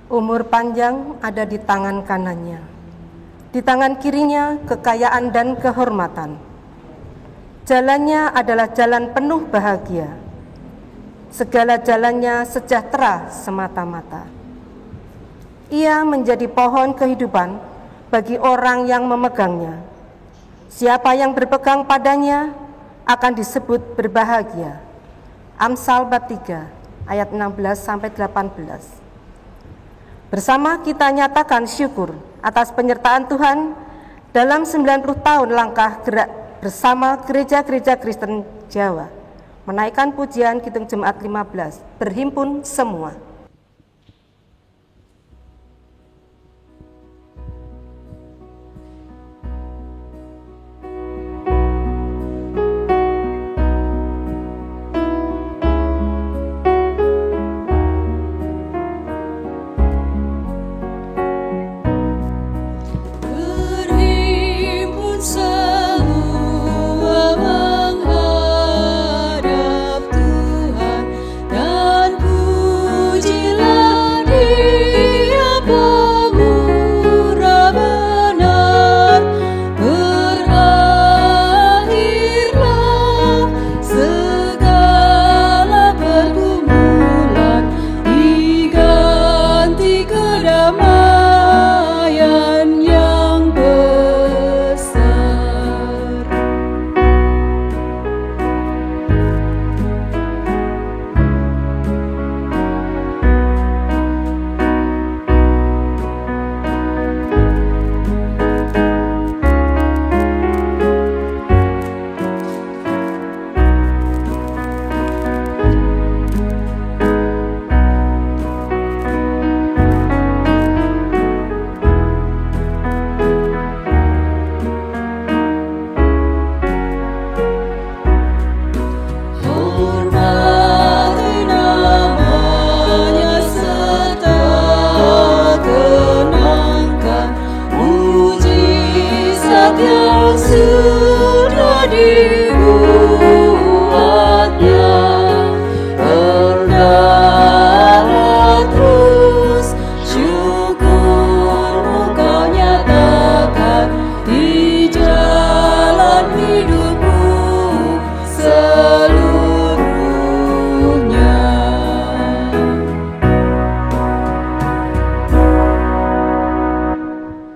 Umur panjang ada di tangan kanannya, di tangan kirinya kekayaan dan kehormatan. Jalannya adalah jalan penuh bahagia. Segala jalannya sejahtera semata-mata. Ia menjadi pohon kehidupan bagi orang yang memegangnya. Siapa yang berpegang padanya akan disebut berbahagia. Amsal bab 3 ayat 16-18. Bersama kita nyatakan syukur atas penyertaan Tuhan dalam 90 tahun langkah gerak bersama gereja-gereja Kristen Jawa. Menaikkan pujian Kidung Jemaat 15, berhimpun semua.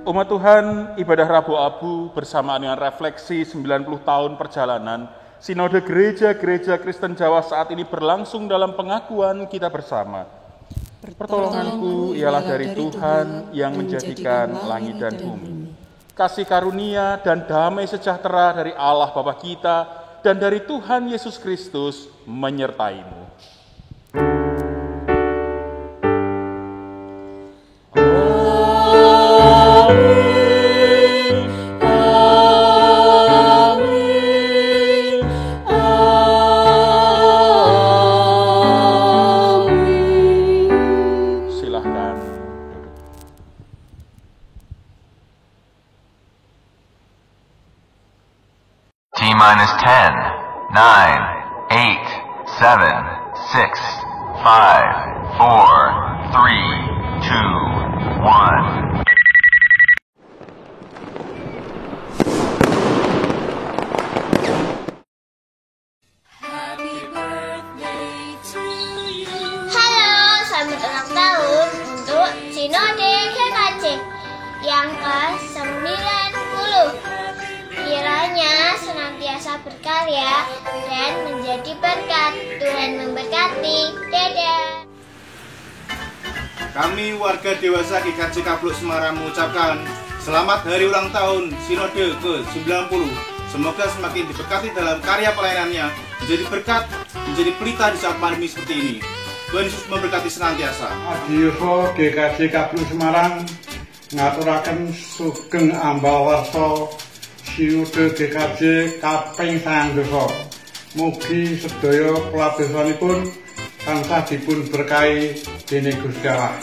Umat Tuhan, ibadah Rabu Abu bersamaan dengan refleksi 90 tahun perjalanan Sinode Gereja-Gereja Kristen Jawa saat ini berlangsung dalam pengakuan kita bersama. Pertolonganku ialah dari Tuhan yang menjadikan langit dan bumi. Kasih karunia dan damai sejahtera dari Allah Bapa kita dan dari Tuhan Yesus Kristus menyertaimu. T-minus 10, 9, 8, 7, 6, 5, 4, 3, 2, 1. Halo, selamat ulang tahun untuk Sinode GKJ yang ke-90. Kiranya senantiasa berkarya dan menjadi berkat. Tuhan memberkati. Dadah. Kami warga dewasa GKJ Kapluk Semarang mengucapkan selamat hari ulang tahun Sinode ke-90. Semoga semakin diberkati dalam karya pelayanannya, menjadi berkat, menjadi pelita di saat pandemi seperti ini. Tuhan Yesus memberkati senantiasa. Adiyoso GKJ Kapluk Semarang ngaturaken sugeng ambawarsa Sinode GKJ kaping 9. Mugi sedaya peladosanipun tansah dipun berkahi dening Gusti Allah.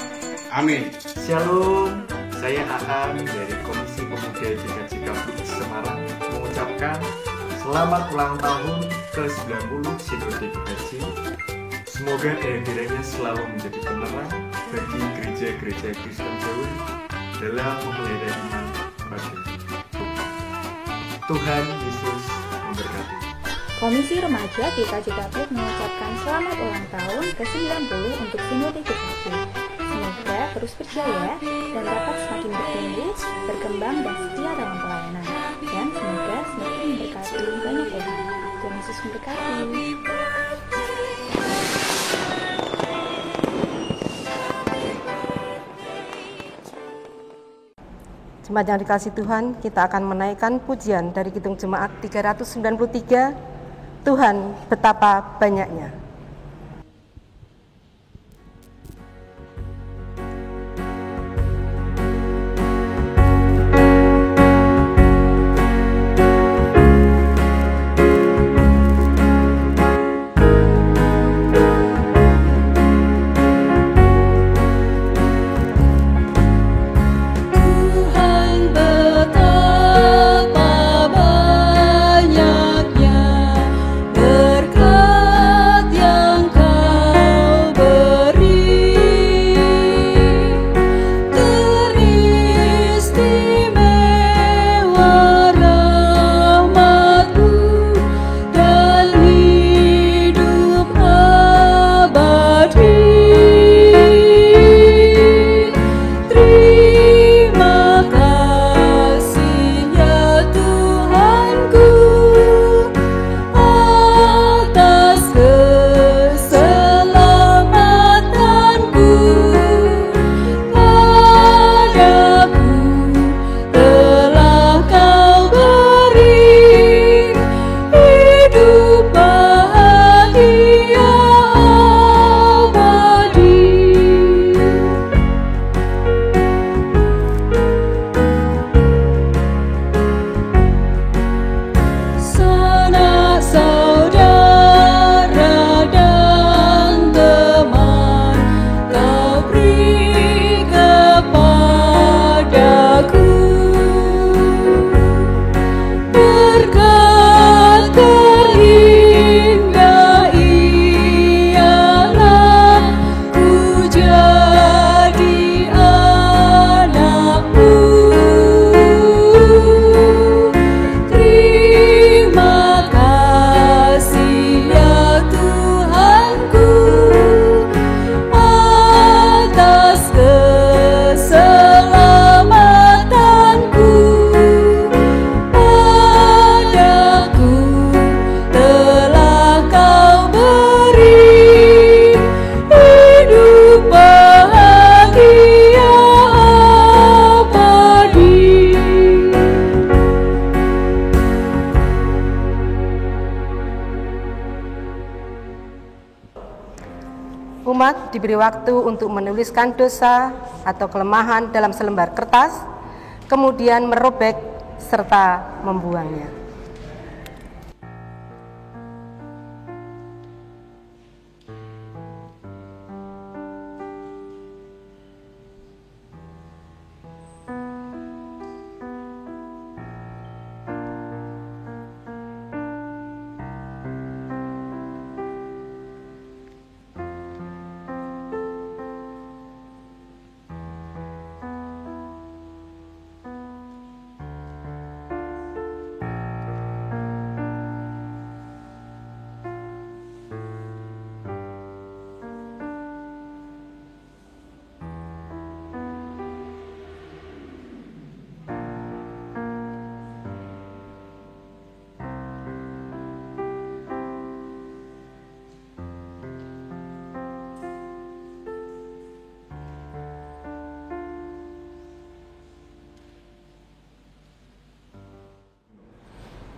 Amin. Shalom, saya Aan dari Komisi Pemuda GKJ Kapluk Semarang mengucapkan selamat ulang tahun ke-90 Sinode GKJ. Semoga kehadirannya selalu menjadi penerang bagi gereja-gereja Kristen Jawa dalam memelihara iman pada Tuhan Yesus memberkati. Komisi Remaja GKJ Kaplet mengucapkan selamat ulang tahun ke-90 untuk Sinode GKJ. Semoga terus berjaya dan dapat semakin bertumbuh, berkembang dan setia dalam pelayanan. Dan semoga semakin memberkati banyak orang. Tuhan Yesus memberkati. Jemaat yang dikasihi Tuhan, kita akan menaikkan pujian dari Kidung Jemaat 393, Tuhan betapa banyaknya. Umat diberi waktu untuk menuliskan dosa atau kelemahan dalam selembar kertas, kemudian merobek serta membuangnya.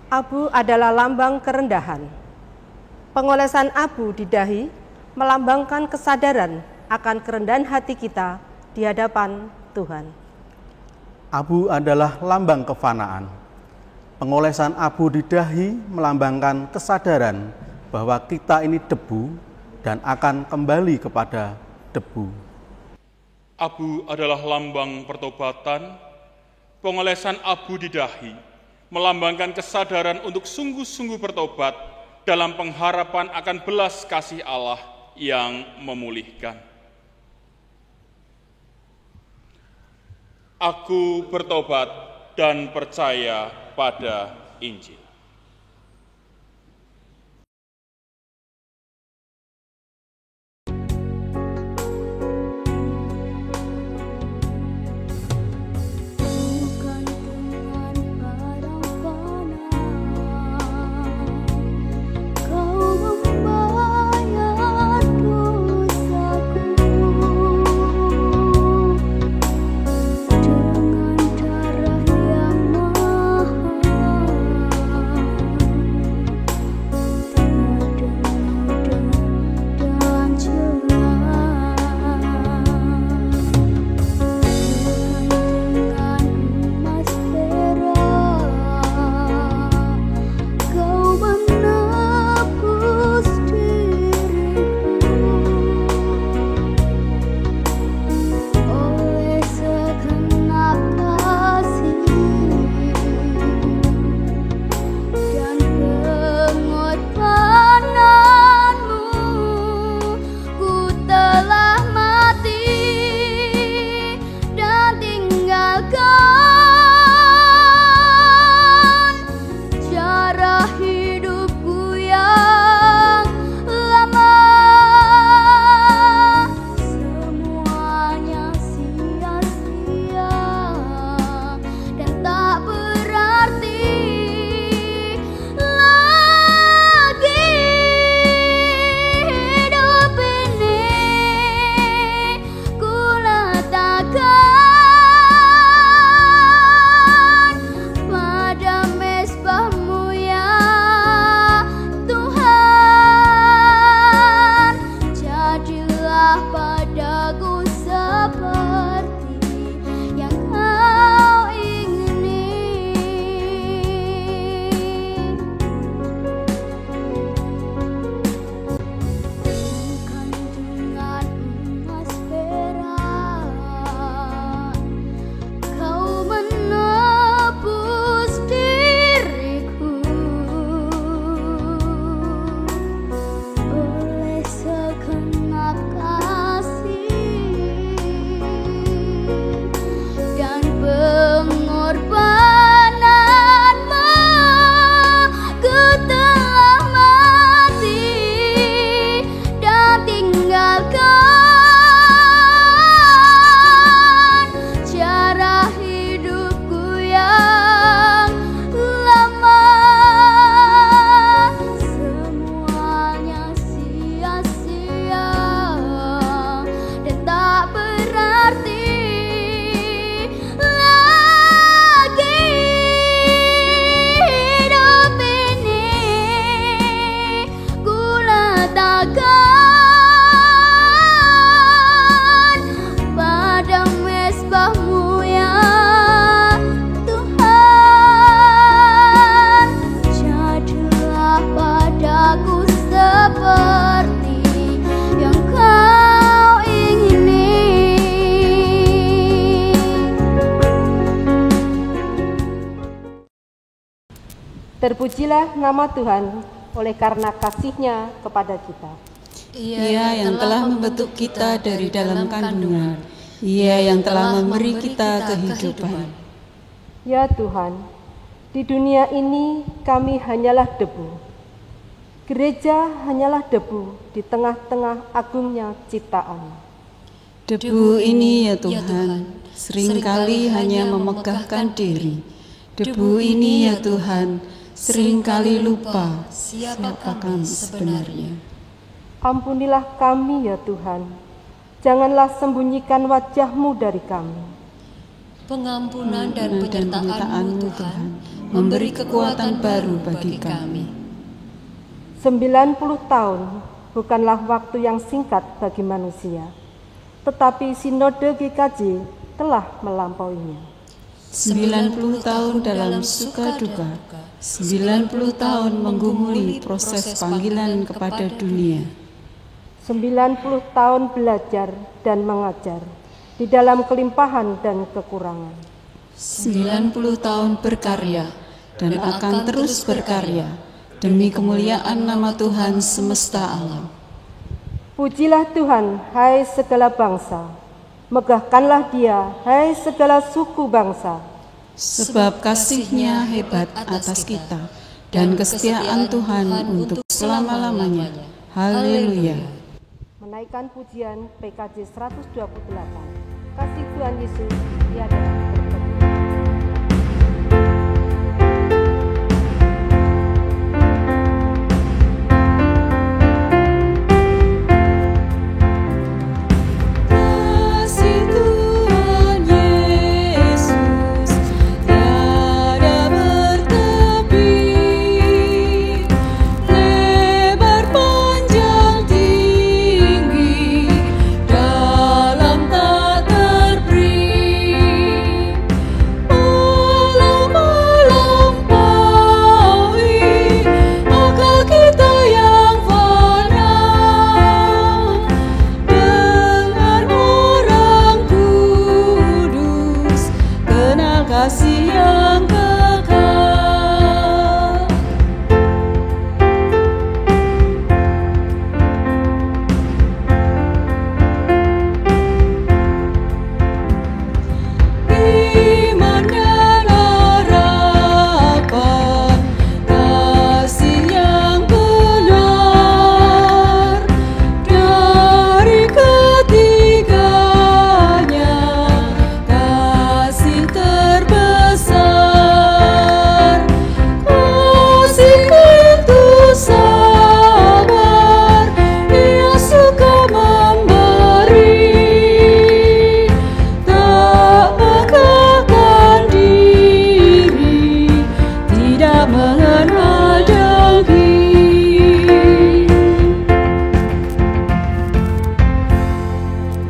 Abu adalah lambang kerendahan. Pengolesan abu di dahi melambangkan kesadaran akan kerendahan hati kita di hadapan Tuhan. Abu adalah lambang kefanaan. Pengolesan abu di dahi melambangkan kesadaran bahwa kita ini debu dan akan kembali kepada debu. Abu adalah lambang pertobatan. Pengolesan abu di dahi melambangkan kesadaran untuk sungguh-sungguh bertobat dalam pengharapan akan belas kasih Allah yang memulihkan. Aku bertobat dan percaya pada Injil. Terpujilah nama Tuhan oleh karena kasih-Nya kepada kita. Ia yang telah membentuk kita dari dalam kandungan. Ia yang telah memberi kita kehidupan. Ya Tuhan, di dunia ini kami hanyalah debu. Gereja hanyalah debu di tengah-tengah agungnya ciptaan. Debu ini ya Tuhan, seringkali hanya memegahkan diri. Debu ini ya Tuhan, seringkali lupa siapa kami sebenarnya. Ampunilah kami ya Tuhan, janganlah sembunyikan wajah-Mu dari kami. Pengampunan dan penyertaan-Mu Tuhan, memberi kekuatan baru bagi kami. 90 tahun bukanlah waktu yang singkat bagi manusia, tetapi Sinode GKJ telah melampauinya. 90 tahun dalam suka duka, 90 tahun menggumuli proses panggilan kepada dunia. 90 tahun belajar dan mengajar di dalam kelimpahan dan kekurangan. 90 tahun berkarya dan akan terus berkarya demi kemuliaan nama Tuhan semesta alam. Pujilah Tuhan, hai segala bangsa. Megahkanlah dia, hai segala suku bangsa. Sebab kasih-Nya hebat atas kita, dan kesetiaan Tuhan untuk selama-lamanya. Haleluya. Menaikkan pujian PKJ 128. Kasih Tuhan Yesus tiada bertemu.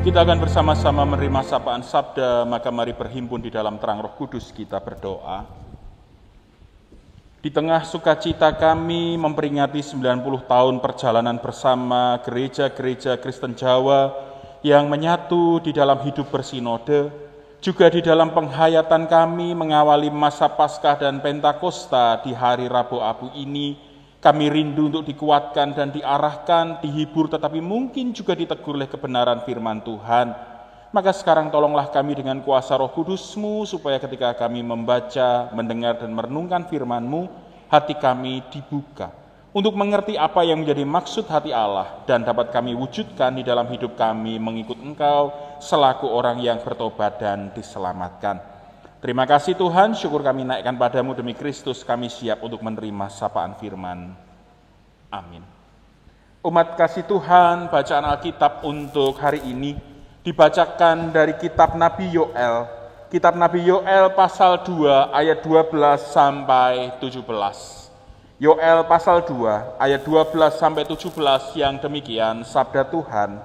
Kita akan bersama-sama menerima sapaan sabda, maka mari berhimpun di dalam terang Roh Kudus kita berdoa. Di tengah sukacita kami memperingati 90 tahun perjalanan bersama gereja-gereja Kristen Jawa yang menyatu di dalam hidup bersinode, juga di dalam penghayatan kami mengawali masa Paskah dan Pentakosta di hari Rabu Abu ini, kami rindu untuk dikuatkan dan diarahkan, dihibur, tetapi mungkin juga ditegur oleh kebenaran firman Tuhan. Maka sekarang tolonglah kami dengan kuasa Roh Kudus-Mu, supaya ketika kami membaca, mendengar, dan merenungkan firman-Mu, hati kami dibuka untuk mengerti apa yang menjadi maksud hati Allah, dan dapat kami wujudkan di dalam hidup kami mengikut Engkau selaku orang yang bertobat dan diselamatkan. Terima kasih Tuhan, syukur kami naikkan padamu demi Kristus, kami siap untuk menerima sapaan firman. Amin. Umat kasih Tuhan, bacaan Alkitab untuk hari ini dibacakan dari kitab Nabi Yoel. Kitab Nabi Yoel pasal 2 ayat 12 sampai 17. Yoel pasal 2 ayat 12 sampai 17 yang demikian sabda Tuhan.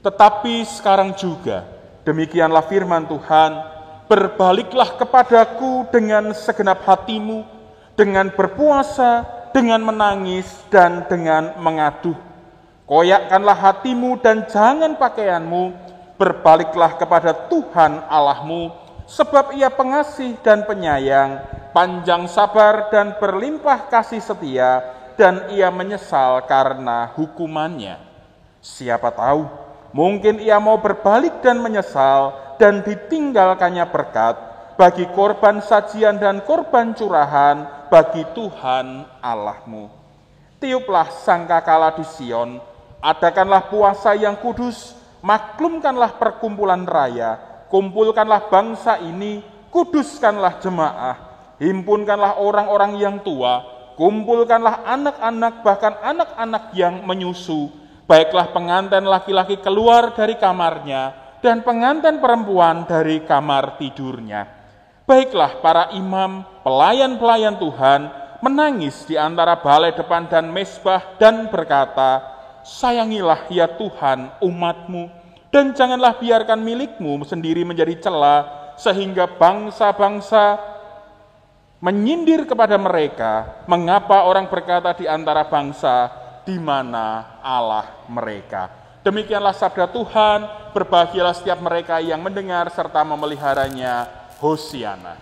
Tetapi sekarang juga, demikianlah firman Tuhan, berbaliklah kepadaku dengan segenap hatimu, dengan berpuasa, dengan menangis, dan dengan mengaduh. Koyakkanlah hatimu dan jangan pakaianmu, berbaliklah kepada Tuhan Allahmu, sebab Ia pengasih dan penyayang, panjang sabar dan berlimpah kasih setia, dan Ia menyesal karena hukumannya. Siapa tahu, mungkin Ia mau berbalik dan menyesal, dan ditinggalkannya berkat bagi korban sajian dan korban curahan bagi Tuhan Allahmu. Tiuplah sangkakala di Sion, adakanlah puasa yang kudus, maklumkanlah perkumpulan raya, kumpulkanlah bangsa ini, kuduskanlah jemaah, himpunkanlah orang-orang yang tua, kumpulkanlah anak-anak, bahkan anak-anak yang menyusu, baiklah pengantin laki-laki keluar dari kamarnya, dan pengantin perempuan dari kamar tidurnya. Baiklah para imam, pelayan-pelayan Tuhan, menangis di antara balai depan dan mezbah dan berkata, sayangilah ya Tuhan umat-Mu, dan janganlah biarkan milik-Mu sendiri menjadi cela, sehingga bangsa-bangsa menyindir kepada mereka. Mengapa orang berkata di antara bangsa, di mana Allah mereka? Demikianlah sabda Tuhan, berbahagialah setiap mereka yang mendengar serta memeliharanya. Hosiana.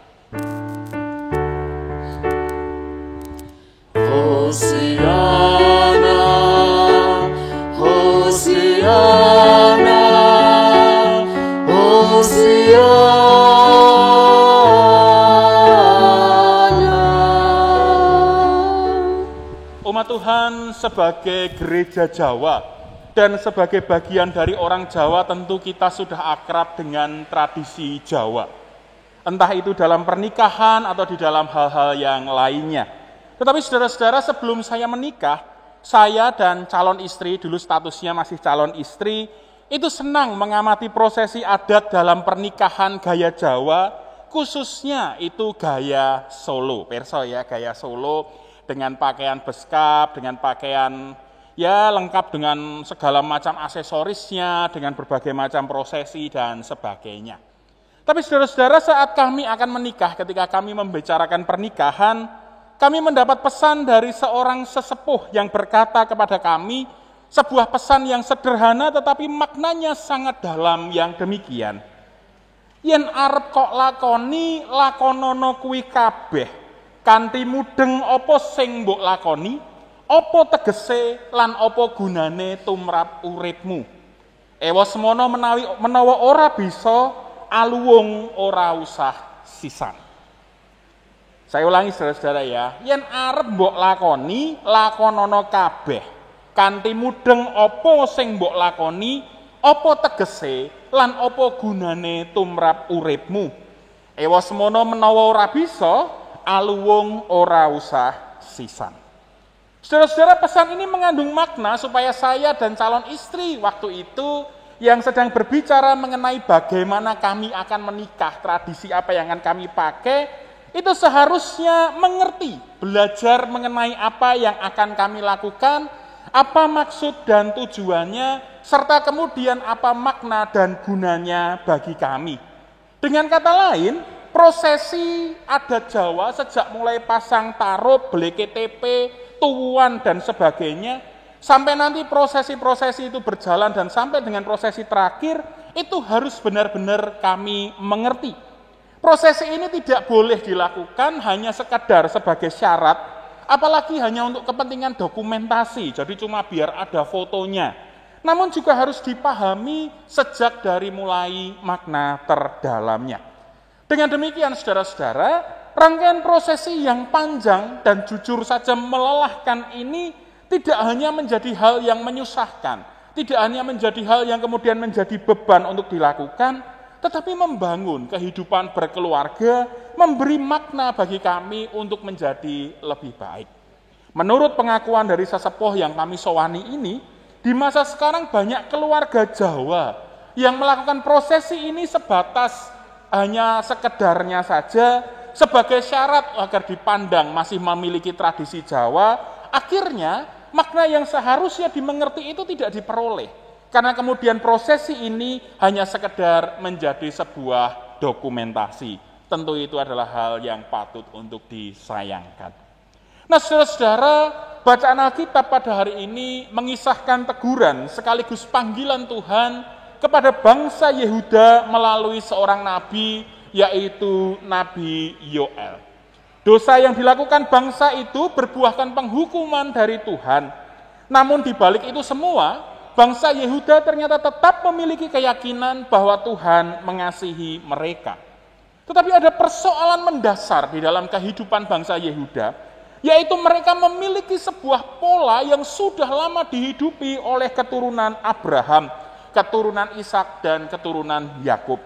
Hosiana, Hosiana, Tuhan, sebagai gereja Jawa dan sebagai bagian dari orang Jawa tentu kita sudah akrab dengan tradisi Jawa. Entah itu dalam pernikahan atau di dalam hal-hal yang lainnya. Tetapi saudara-saudara, sebelum saya menikah, saya dan calon istri, dulu statusnya masih calon istri, itu senang mengamati prosesi adat dalam pernikahan gaya Jawa, khususnya itu gaya Solo. Perso ya, gaya Solo dengan pakaian beskap, dengan pakaian ya lengkap dengan segala macam aksesorisnya, dengan berbagai macam prosesi dan sebagainya. Tapi saudara-saudara, saat kami akan menikah, ketika kami membicarakan pernikahan, kami mendapat pesan dari seorang sesepuh yang berkata kepada kami, sebuah pesan yang sederhana tetapi maknanya sangat dalam yang demikian. Yen arep kok lakoni, lakonono kuwi kabeh. Kanthi mudeng apa sing mbok lakoni, apa tegese lan apa gunane tumrap uripmu. Ewa semono menawa ora bisa, aluwung ora usah sisan. Saya ulangi saudara-saudara ya, yen arep mbok lakoni, lakonono kabeh. Kanthi mudeng apa sing mbok lakoni, apa tegese lan apa gunane tumrap uripmu. Ewa semono menawa ora bisa, aluwung ora usah sisan. Saudara-saudara, pesan ini mengandung makna supaya saya dan calon istri waktu itu yang sedang berbicara mengenai bagaimana kami akan menikah, tradisi apa yang akan kami pakai, itu seharusnya mengerti, belajar mengenai apa yang akan kami lakukan, apa maksud dan tujuannya, serta kemudian apa makna dan gunanya bagi kami. Dengan kata lain, prosesi adat Jawa sejak mulai pasang tarup, beli KTP, tuwuan dan sebagainya, sampai nanti prosesi-prosesi itu berjalan dan sampai dengan prosesi terakhir, itu harus benar-benar kami mengerti. Prosesi ini tidak boleh dilakukan hanya sekadar sebagai syarat, apalagi hanya untuk kepentingan dokumentasi, jadi cuma biar ada fotonya. Namun juga harus dipahami sejak dari mulai makna terdalamnya. Dengan demikian saudara-saudara, rangkaian prosesi yang panjang dan jujur saja melelahkan ini tidak hanya menjadi hal yang menyusahkan, tidak hanya menjadi hal yang kemudian menjadi beban untuk dilakukan, tetapi membangun kehidupan berkeluarga, memberi makna bagi kami untuk menjadi lebih baik. Menurut pengakuan dari sesepuh yang kami sowani ini, di masa sekarang banyak keluarga Jawa yang melakukan prosesi ini sebatas hanya sekedarnya saja, sebagai syarat agar dipandang masih memiliki tradisi Jawa, akhirnya makna yang seharusnya dimengerti itu tidak diperoleh. Karena kemudian prosesi ini hanya sekedar menjadi sebuah dokumentasi. Tentu itu adalah hal yang patut untuk disayangkan. Nah saudara-saudara, bacaan Alkitab pada hari ini mengisahkan teguran sekaligus panggilan Tuhan kepada bangsa Yehuda melalui seorang nabi, yaitu Nabi Yoel. Dosa yang dilakukan bangsa itu berbuahkan penghukuman dari Tuhan. Namun di balik itu semua, bangsa Yehuda ternyata tetap memiliki keyakinan bahwa Tuhan mengasihi mereka. Tetapi ada persoalan mendasar di dalam kehidupan bangsa Yehuda, yaitu mereka memiliki sebuah pola yang sudah lama dihidupi oleh keturunan Abraham, keturunan Ishak dan keturunan Yakub.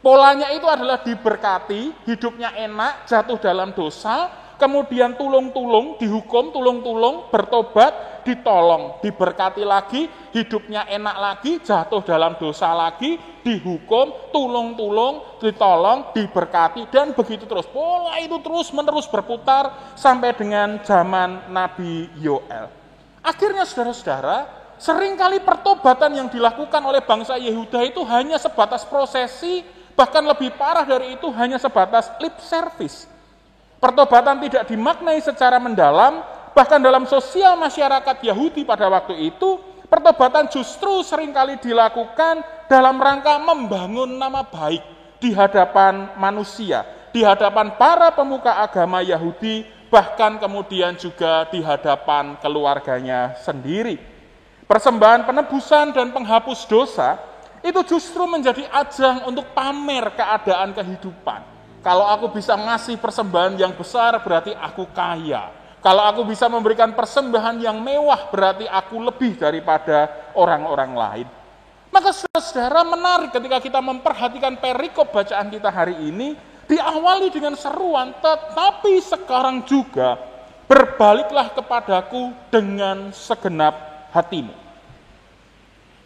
Polanya itu adalah diberkati, hidupnya enak, jatuh dalam dosa, kemudian tulung-tulung, dihukum, tulung-tulung, bertobat, ditolong, diberkati lagi, hidupnya enak lagi, jatuh dalam dosa lagi, dihukum, tulung-tulung, ditolong, diberkati, dan begitu terus. Pola itu terus-menerus berputar sampai dengan zaman Nabi Yoel. Akhirnya saudara-saudara, seringkali pertobatan yang dilakukan oleh bangsa Yehuda itu hanya sebatas prosesi, bahkan lebih parah dari itu hanya sebatas lip service. Pertobatan tidak dimaknai secara mendalam, bahkan dalam sosial masyarakat Yahudi pada waktu itu, pertobatan justru seringkali dilakukan dalam rangka membangun nama baik di hadapan manusia, di hadapan para pemuka agama Yahudi, bahkan kemudian juga di hadapan keluarganya sendiri. Persembahan penebusan dan penghapus dosa itu justru menjadi ajang untuk pamer keadaan kehidupan. Kalau aku bisa ngasih persembahan yang besar berarti aku kaya. Kalau aku bisa memberikan persembahan yang mewah, berarti aku lebih daripada orang-orang lain. Maka saudara, menarik ketika kita memperhatikan perikop bacaan kita hari ini, diawali dengan seruan, tetapi sekarang juga berbaliklah kepadaku dengan segenap hatimu.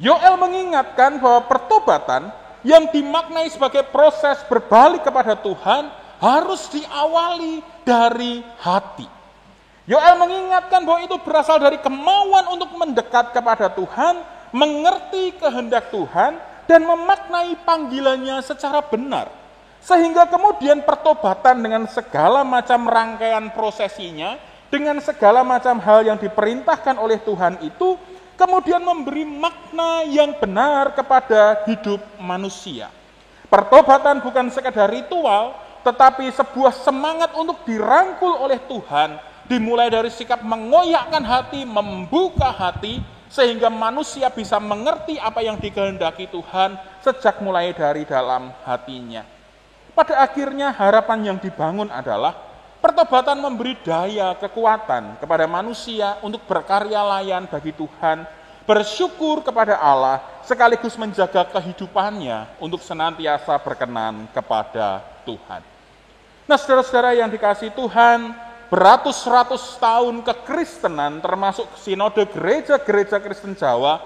Yoel mengingatkan bahwa pertobatan yang dimaknai sebagai proses berbalik kepada Tuhan harus diawali dari hati. Yoel mengingatkan bahwa itu berasal dari kemauan untuk mendekat kepada Tuhan, mengerti kehendak Tuhan, dan memaknai panggilannya secara benar. Sehingga kemudian pertobatan dengan segala macam rangkaian prosesinya, dengan segala macam hal yang diperintahkan oleh Tuhan itu, kemudian memberi makna yang benar kepada hidup manusia. Pertobatan bukan sekadar ritual, tetapi sebuah semangat untuk dirangkul oleh Tuhan, dimulai dari sikap mengoyakkan hati, membuka hati, sehingga manusia bisa mengerti apa yang dikehendaki Tuhan sejak mulai dari dalam hatinya. Pada akhirnya harapan yang dibangun adalah pertobatan memberi daya, kekuatan kepada manusia untuk berkarya layan bagi Tuhan, bersyukur kepada Allah, sekaligus menjaga kehidupannya untuk senantiasa berkenan kepada Tuhan. Nah, saudara-saudara yang dikasihi Tuhan, beratus-ratus tahun kekristenan termasuk sinode gereja-gereja Kristen Jawa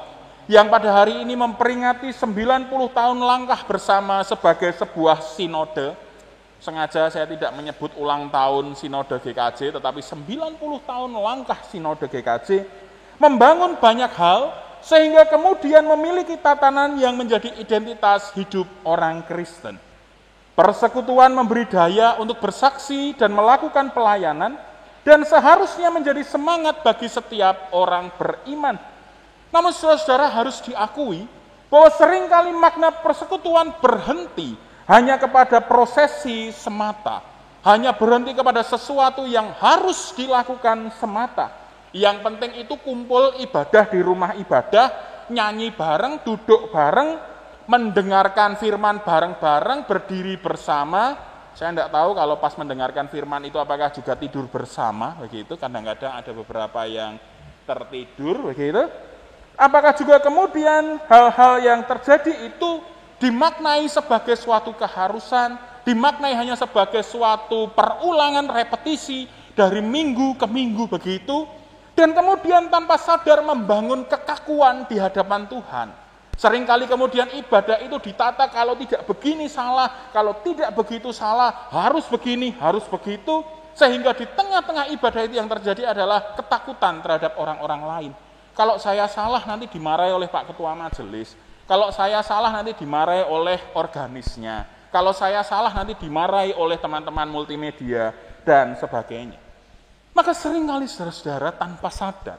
yang pada hari ini memperingati 90 tahun langkah bersama sebagai sebuah sinode. Sengaja saya tidak menyebut ulang tahun sinode GKJ, tetapi 90 tahun langkah sinode GKJ membangun banyak hal sehingga kemudian memiliki tatanan yang menjadi identitas hidup orang Kristen. Persekutuan memberi daya untuk bersaksi dan melakukan pelayanan, dan seharusnya menjadi semangat bagi setiap orang beriman. Namun saudara-saudara harus diakui bahwa seringkali makna persekutuan berhenti hanya kepada prosesi semata, hanya berhenti kepada sesuatu yang harus dilakukan semata. Yang penting itu kumpul ibadah di rumah ibadah, nyanyi bareng, duduk bareng, mendengarkan firman bareng-bareng, berdiri bersama. Saya tidak tahu kalau pas mendengarkan firman itu apakah juga tidur bersama, begitu. Kadang-kadang ada beberapa yang tertidur, begitu. Apakah juga kemudian hal-hal yang terjadi itu dimaknai sebagai suatu keharusan, dimaknai hanya sebagai suatu perulangan repetisi dari minggu ke minggu begitu, dan kemudian tanpa sadar membangun kekakuan di hadapan Tuhan. Seringkali kemudian ibadah itu ditata, kalau tidak begini salah, kalau tidak begitu salah, harus begini, harus begitu, sehingga di tengah-tengah ibadah itu yang terjadi adalah ketakutan terhadap orang-orang lain. Kalau saya salah nanti dimarahi oleh Pak Ketua Majelis, kalau saya salah nanti dimarahi oleh organisnya, kalau saya salah nanti dimarahi oleh teman-teman multimedia, dan sebagainya. Maka seringkali saudara-saudara tanpa sadar,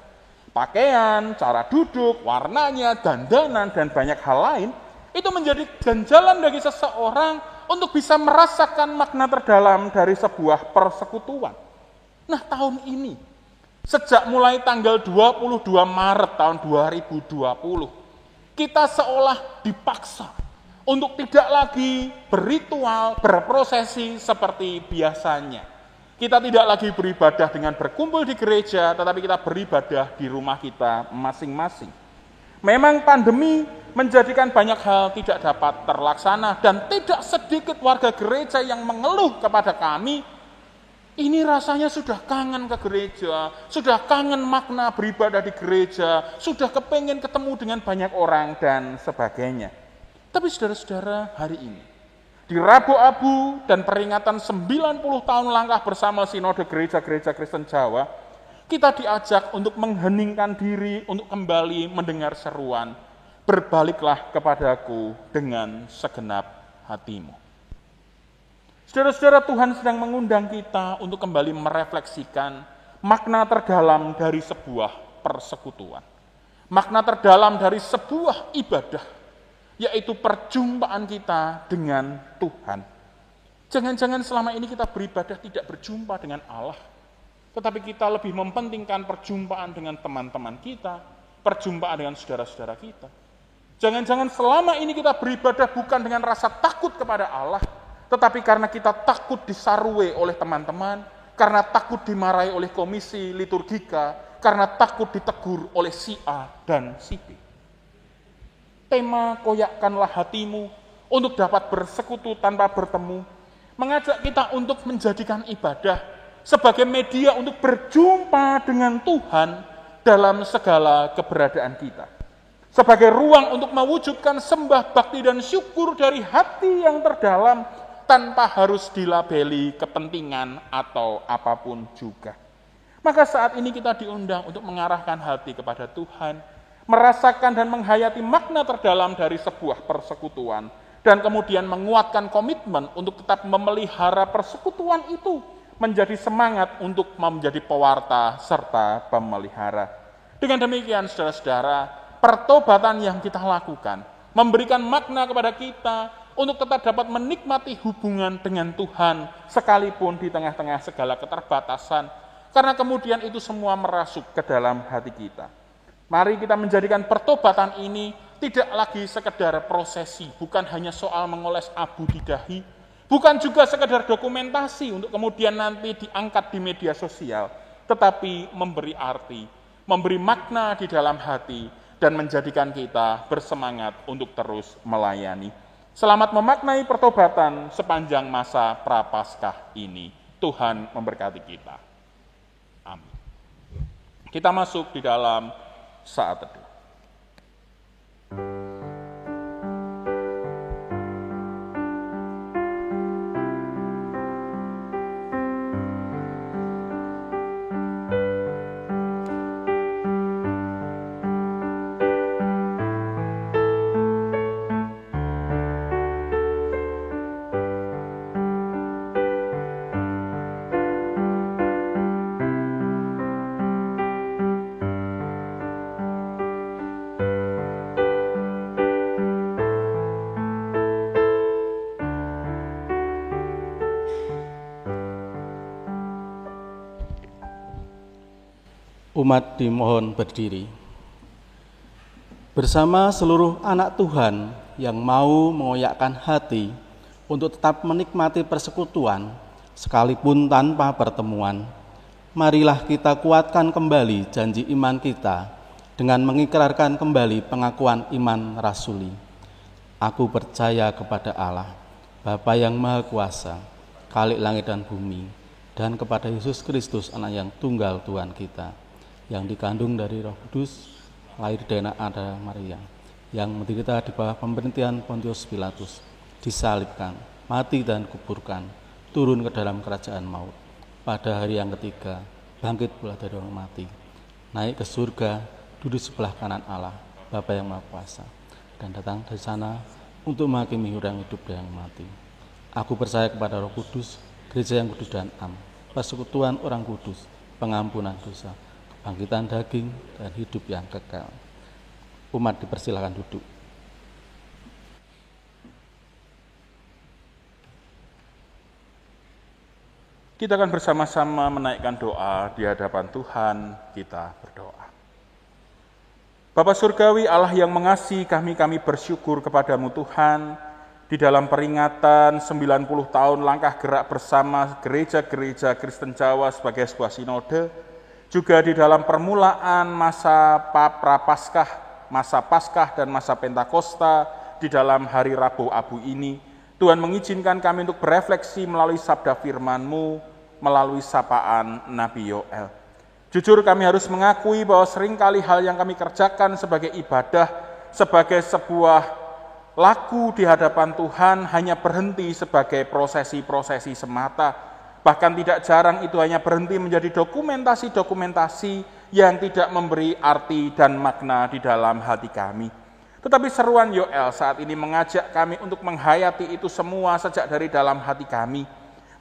pakaian, cara duduk, warnanya, dandanan, dan banyak hal lain, itu menjadi ganjalan bagi seseorang untuk bisa merasakan makna terdalam dari sebuah persekutuan. Nah, tahun ini, sejak mulai tanggal 22 Maret tahun 2020, kita seolah dipaksa untuk tidak lagi berritual, berprosesi seperti biasanya. Kita tidak lagi beribadah dengan berkumpul di gereja, tetapi kita beribadah di rumah kita masing-masing. Memang pandemi menjadikan banyak hal tidak dapat terlaksana, dan tidak sedikit warga gereja yang mengeluh kepada kami, ini rasanya sudah kangen ke gereja, sudah kangen makna beribadah di gereja, sudah kepengen ketemu dengan banyak orang, dan sebagainya. Tapi saudara-saudara, hari ini, di Rabu Abu dan peringatan 90 tahun langkah bersama sinode gereja-gereja Kristen Jawa, kita diajak untuk mengheningkan diri, untuk kembali mendengar seruan, berbaliklah kepadaku dengan segenap hatimu. Saudara-saudara, Tuhan sedang mengundang kita untuk kembali merefleksikan makna terdalam dari sebuah persekutuan. Makna terdalam dari sebuah ibadah, yaitu perjumpaan kita dengan Tuhan. Jangan-jangan selama ini kita beribadah tidak berjumpa dengan Allah, tetapi kita lebih mementingkan perjumpaan dengan teman-teman kita, perjumpaan dengan saudara-saudara kita. Jangan-jangan selama ini kita beribadah bukan dengan rasa takut kepada Allah, tetapi karena kita takut disarui oleh teman-teman, karena takut dimarahi oleh komisi liturgika, karena takut ditegur oleh si A dan si B. Tema koyakkanlah hatimu untuk dapat bersekutu tanpa bertemu, mengajak kita untuk menjadikan ibadah sebagai media untuk berjumpa dengan Tuhan dalam segala keberadaan kita. Sebagai ruang untuk mewujudkan sembah bakti dan syukur dari hati yang terdalam tanpa harus dilabeli kepentingan atau apapun juga. Maka saat ini kita diundang untuk mengarahkan hati kepada Tuhan, merasakan dan menghayati makna terdalam dari sebuah persekutuan, dan kemudian menguatkan komitmen untuk tetap memelihara persekutuan itu menjadi semangat untuk menjadi pewarta serta pemelihara. Dengan demikian, saudara-saudara, pertobatan yang kita lakukan memberikan makna kepada kita untuk tetap dapat menikmati hubungan dengan Tuhan sekalipun di tengah-tengah segala keterbatasan, karena kemudian itu semua merasuk ke dalam hati kita. Mari kita menjadikan pertobatan ini tidak lagi sekedar prosesi, bukan hanya soal mengoles abu di dahi, bukan juga sekedar dokumentasi untuk kemudian nanti diangkat di media sosial, tetapi memberi arti, memberi makna di dalam hati, dan menjadikan kita bersemangat untuk terus melayani. Selamat memaknai pertobatan sepanjang masa Prapaskah ini. Tuhan memberkati kita. Amin. Kita masuk di dalam saat teduh. Umat dimohon berdiri. Bersama seluruh anak Tuhan yang mau mengoyakkan hati untuk tetap menikmati persekutuan sekalipun tanpa pertemuan, marilah kita kuatkan kembali janji iman kita dengan mengikrarkan kembali pengakuan iman rasuli. Aku percaya kepada Allah, Bapa yang Maha Kuasa, Khalik langit dan bumi, dan kepada Yesus Kristus, Anak yang tunggal Tuhan kita, yang dikandung dari Roh Kudus, lahir dari Ada Maria, yang menderita di bawah pemerintahan Pontius Pilatus, disalibkan, mati dan kuburkan, turun ke dalam kerajaan maut. Pada hari yang ketiga, bangkit pula dari orang mati, naik ke surga, duduk sebelah kanan Allah, Bapa yang Maha Kuasa, dan datang dari sana untuk menghakimi orang hidup dan yang mati. Aku percaya kepada Roh Kudus, gereja yang kudus dan am, persekutuan orang kudus, pengampunan dosa, bangkitan daging, dan hidup yang kekal. Umat dipersilakan duduk. Kita akan bersama-sama menaikkan doa di hadapan Tuhan. Kita berdoa. Bapa Surgawi, Allah yang mengasihi kami bersyukur kepadamu Tuhan, di dalam peringatan 90 tahun langkah gerak bersama gereja-gereja Kristen Jawa sebagai sebuah sinode, juga di dalam permulaan masa Prapaskah, masa Paskah dan masa Pentakosta di dalam hari Rabu Abu ini, Tuhan mengizinkan kami untuk berefleksi melalui sabda firman-Mu, melalui sapaan Nabi Yoel. Jujur kami harus mengakui bahwa seringkali hal yang kami kerjakan sebagai ibadah, sebagai sebuah laku di hadapan Tuhan hanya berhenti sebagai prosesi-prosesi semata. Bahkan tidak jarang itu hanya berhenti menjadi dokumentasi-dokumentasi yang tidak memberi arti dan makna di dalam hati kami. Tetapi seruan Yoel saat ini mengajak kami untuk menghayati itu semua sejak dari dalam hati kami.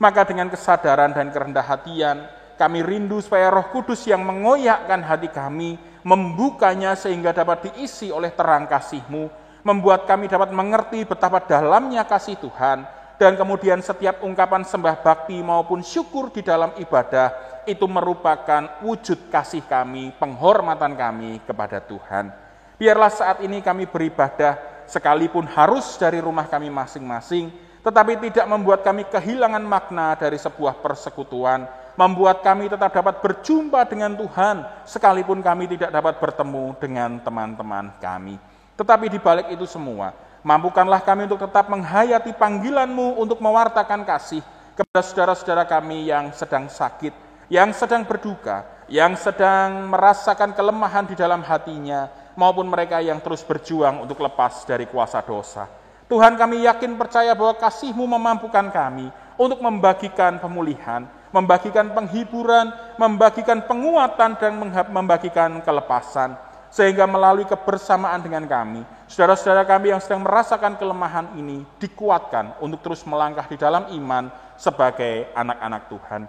Maka dengan kesadaran dan kerendah hatian, kami rindu supaya Roh Kudus yang mengoyakkan hati kami, membukanya sehingga dapat diisi oleh terang kasih-Mu, membuat kami dapat mengerti betapa dalamnya kasih Tuhan, dan kemudian setiap ungkapan sembah bakti maupun syukur di dalam ibadah itu merupakan wujud kasih kami, penghormatan kami kepada Tuhan. Biarlah saat ini kami beribadah sekalipun harus dari rumah kami masing-masing, tetapi tidak membuat kami kehilangan makna dari sebuah persekutuan, membuat kami tetap dapat berjumpa dengan Tuhan, sekalipun kami tidak dapat bertemu dengan teman-teman kami. Tetapi di balik itu semua, mampukanlah kami untuk tetap menghayati panggilan-Mu untuk mewartakan kasih kepada saudara-saudara kami yang sedang sakit, yang sedang berduka, yang sedang merasakan kelemahan di dalam hatinya, maupun mereka yang terus berjuang untuk lepas dari kuasa dosa. Tuhan, kami yakin percaya bahwa kasih-Mu memampukan kami untuk membagikan pemulihan, membagikan penghiburan, membagikan penguatan, dan membagikan kelepasan. Sehingga melalui kebersamaan dengan kami, saudara-saudara kami yang sedang merasakan kelemahan ini dikuatkan untuk terus melangkah di dalam iman sebagai anak-anak Tuhan.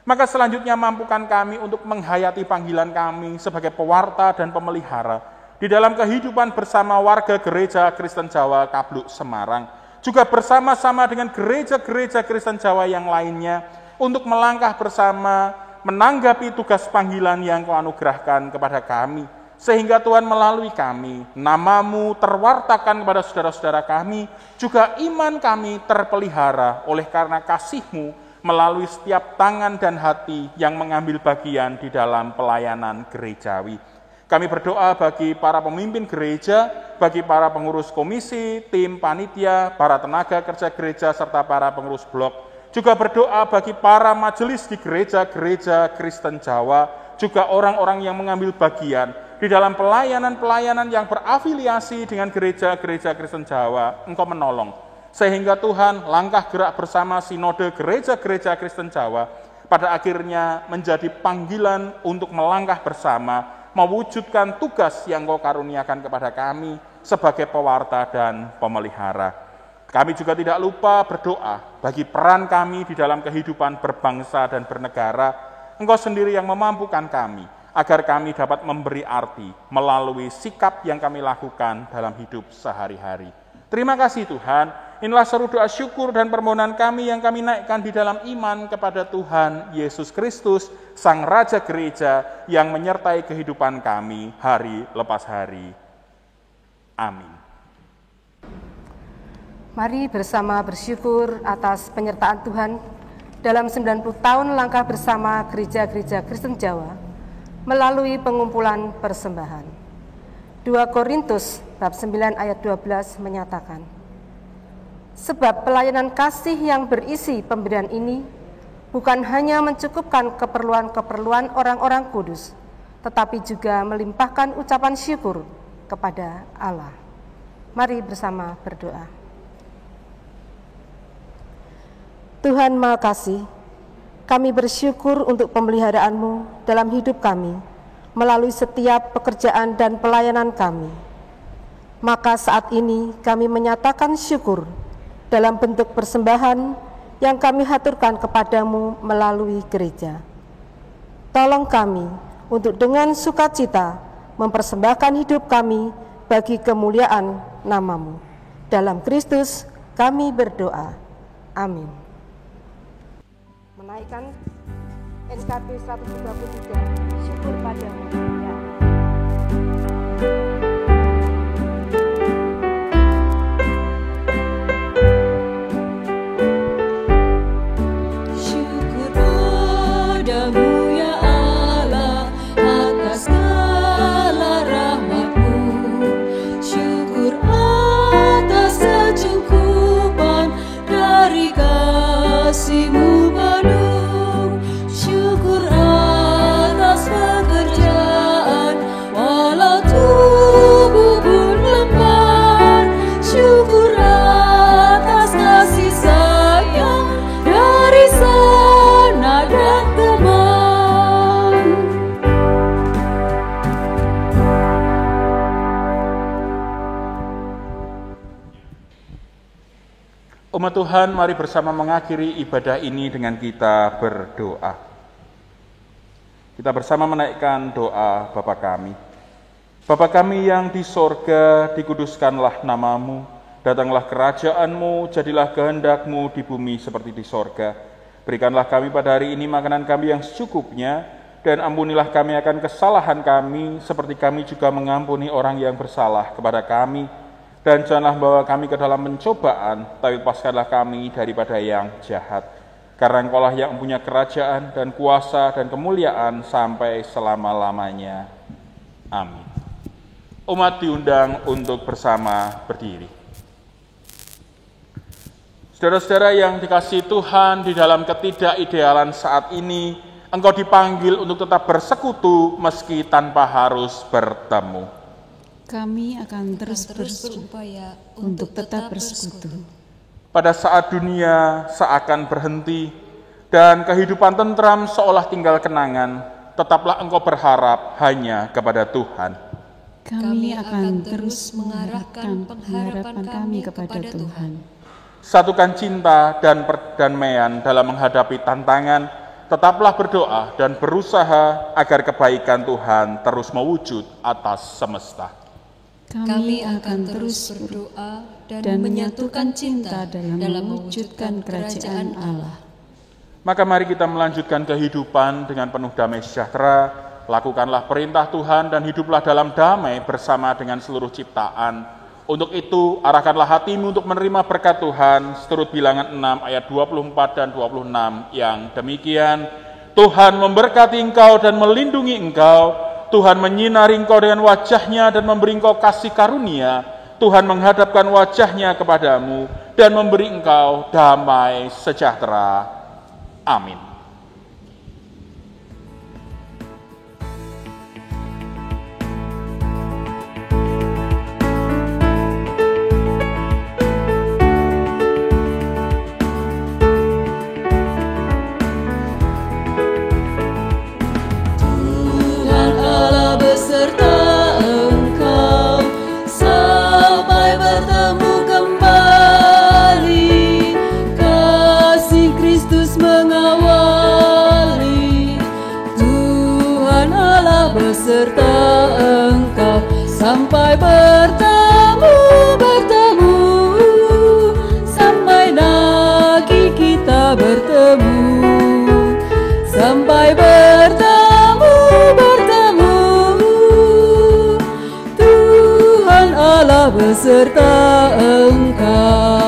Maka selanjutnya mampukan kami untuk menghayati panggilan kami sebagai pewarta dan pemelihara di dalam kehidupan bersama warga Gereja Kristen Jawa Kabluk Semarang, juga bersama-sama dengan gereja-gereja Kristen Jawa yang lainnya, untuk melangkah bersama menanggapi tugas panggilan yang Kau anugerahkan kepada kami, sehingga Tuhan melalui kami, nama-Mu terwartakan kepada saudara-saudara kami, juga iman kami terpelihara oleh karena kasih-Mu melalui setiap tangan dan hati yang mengambil bagian di dalam pelayanan gerejawi. Kami berdoa bagi para pemimpin gereja, bagi para pengurus komisi, tim panitia, para tenaga kerja gereja, serta para pengurus blok. Juga berdoa bagi para majelis di gereja-gereja Kristen Jawa, juga orang-orang yang mengambil bagian di dalam pelayanan-pelayanan yang berafiliasi dengan gereja-gereja Kristen Jawa. Engkau menolong, sehingga Tuhan langkah gerak bersama sinode gereja-gereja Kristen Jawa pada akhirnya menjadi panggilan untuk melangkah bersama, mewujudkan tugas yang Kau karuniakan kepada kami sebagai pewarta dan pemelihara. Kami juga tidak lupa berdoa bagi peran kami di dalam kehidupan berbangsa dan bernegara. Engkau sendiri yang memampukan kami agar kami dapat memberi arti melalui sikap yang kami lakukan dalam hidup sehari-hari. Terima kasih Tuhan, inilah seru doa syukur dan permohonan kami yang kami naikkan di dalam iman kepada Tuhan Yesus Kristus, Sang Raja Gereja yang menyertai kehidupan kami hari lepas hari. Amin. Mari bersama bersyukur atas penyertaan Tuhan dalam 90 tahun langkah bersama gereja-gereja Kristen Jawa melalui pengumpulan persembahan. 2 Korintus bab 9 ayat 12 menyatakan, sebab pelayanan kasih yang berisi pemberian ini bukan hanya mencukupkan keperluan-keperluan orang-orang kudus, tetapi juga melimpahkan ucapan syukur kepada Allah. Mari bersama berdoa. Tuhan Maha Kasih, kami bersyukur untuk pemeliharaan-Mu dalam hidup kami, melalui setiap pekerjaan dan pelayanan kami. Maka saat ini kami menyatakan syukur dalam bentuk persembahan yang kami haturkan kepadamu melalui gereja. Tolong kami untuk dengan sukacita mempersembahkan hidup kami bagi kemuliaan nama-Mu. Dalam Kristus kami berdoa. Amin. Menaikkan SKP 133, syukur padamu ya. Syukur padamu ya Allah atas segala rahmat-Mu. Syukur atas kecukupan dari kasih-Mu. Syukur atas pekerjaan walau tubuh pun lemah. Syukur atas kasih sayang dari sana dan teman. Umat Tuhan, mari bersama mengakhiri ibadah ini dengan kita berdoa. Kita bersama menaikkan doa Bapa kami. Bapa kami yang di sorga, dikuduskanlah nama-Mu, datanglah kerajaan-Mu, jadilah kehendak-Mu di bumi seperti di sorga. Berikanlah kami pada hari ini makanan kami yang secukupnya, dan ampunilah kami akan kesalahan kami, seperti kami juga mengampuni orang yang bersalah kepada kami. Dan janganlah membawa kami ke dalam pencobaan, tapi lepaskanlah kami daripada yang jahat. Karena Engkaulah yang mempunyai kerajaan dan kuasa dan kemuliaan sampai selama-lamanya. Amin. Umat diundang untuk bersama berdiri. Saudara-saudara yang dikasihi Tuhan, di dalam ketidakidealan saat ini, engkau dipanggil untuk tetap bersekutu meski tanpa harus bertemu. Kami akan terus berupaya untuk tetap bersekutu. Pada saat dunia seakan berhenti dan kehidupan tentram seolah tinggal kenangan, tetaplah engkau berharap hanya kepada Tuhan. Kami akan terus mengarahkan pengharapan kami kepada Tuhan. Satukan cinta dan perdamaian dalam menghadapi tantangan, tetaplah berdoa dan berusaha agar kebaikan Tuhan terus mewujud atas semesta. Kami akan terus berdoa dan menyatukan cinta dalam mewujudkan kerajaan Allah. Maka mari kita melanjutkan kehidupan dengan penuh damai sejahtera, lakukanlah perintah Tuhan dan hiduplah dalam damai bersama dengan seluruh ciptaan. Untuk itu, arahkanlah hatimu untuk menerima berkat Tuhan, seturut bilangan 6 ayat 24 dan 26 yang demikian. Tuhan memberkati engkau dan melindungi engkau. Tuhan menyinari engkau dengan wajah-Nya dan memberi engkau kasih karunia. Tuhan menghadapkan wajah-Nya kepadamu dan memberi engkau damai sejahtera. Amin. Beserta engkau sampai bertemu, sampai lagi kita bertemu, sampai bertemu, Tuhan Allah beserta engkau.